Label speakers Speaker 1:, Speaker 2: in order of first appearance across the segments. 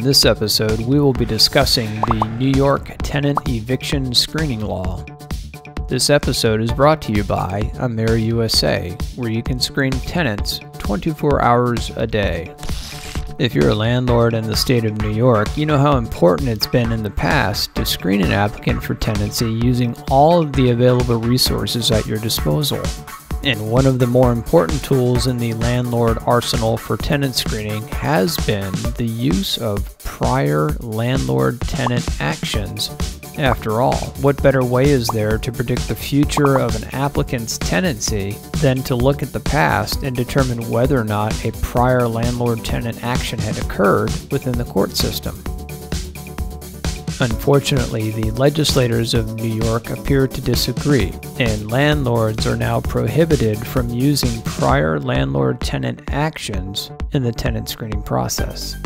Speaker 1: this episode, we will be discussing the New York tenant eviction screening law. This episode is brought to you by AmeriUSA, where you can screen tenants 24 hours a day. If you're a landlord in the state of New York, you know how important it's been in the past to screen an applicant for tenancy using all of the available resources at your disposal. And one of the more important tools in the landlord arsenal for tenant screening has been the use of prior landlord-tenant actions. After all, what better way is there to predict the future of an applicant's tenancy than to look at the past and determine whether or not a prior landlord-tenant action had occurred within the court system? Unfortunately, the legislators of New York appear to disagree, and landlords are now prohibited from using prior landlord-tenant actions in the tenant screening process.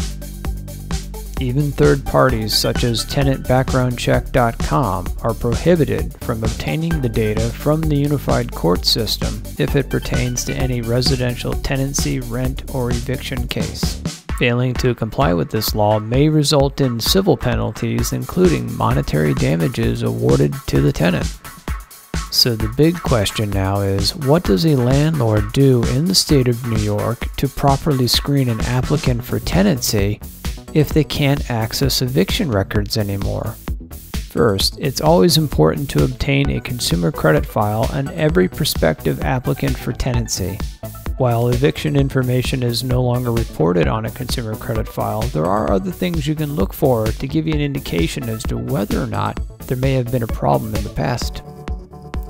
Speaker 1: Even third parties such as tenantbackgroundcheck.com are prohibited from obtaining the data from the unified court system if it pertains to any residential tenancy, rent, or eviction case. Failing to comply with this law may result in civil penalties, including monetary damages awarded to the tenant. So the big question now is, what does a landlord do in the state of New York to properly screen an applicant for tenancy if they can't access eviction records anymore? First, it's always important to obtain a consumer credit file on every prospective applicant for tenancy. While eviction information is no longer reported on a consumer credit file, there are other things you can look for to give you an indication as to whether or not there may have been a problem in the past.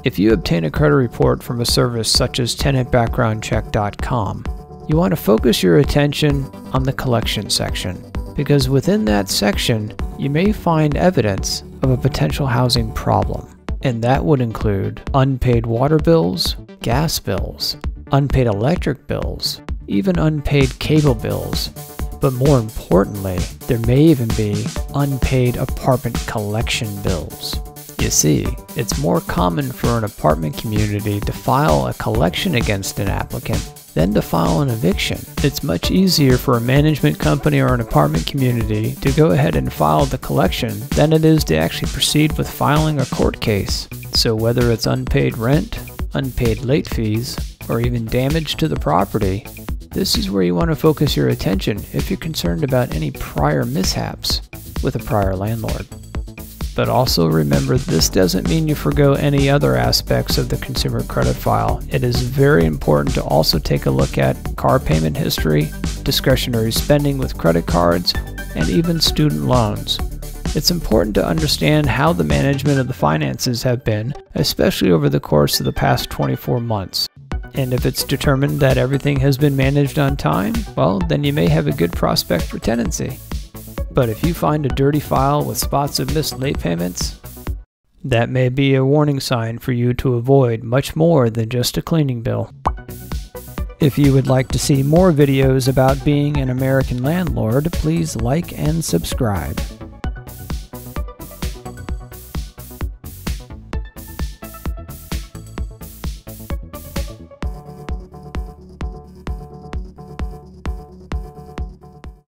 Speaker 1: If you obtain a credit report from a service such as tenantbackgroundcheck.com, you want to focus your attention on the collection section, because within that section, you may find evidence of a potential housing problem, and that would include unpaid water bills, gas bills, unpaid electric bills, even unpaid cable bills. But more importantly, there may even be unpaid apartment collection bills. You see, it's more common for an apartment community to file a collection against an applicant than to file an eviction. It's much easier for a management company or an apartment community to go ahead and file the collection than it is to actually proceed with filing a court case. So whether it's unpaid rent, unpaid late fees, or even damage to the property, this is where you want to focus your attention if you're concerned about any prior mishaps with a prior landlord. But also remember, this doesn't mean you forgo any other aspects of the consumer credit file. It is very important to also take a look at car payment history, discretionary spending with credit cards, and even student loans. It's important to understand how the management of the finances have been, especially over the course of the past 24 months. And if it's determined that everything has been managed on time, well, then you may have a good prospect for tenancy. But if you find a dirty file with spots of missed late payments, that may be a warning sign for you to avoid much more than just a cleaning bill. If you would like to see more videos about being an American landlord, please like and subscribe.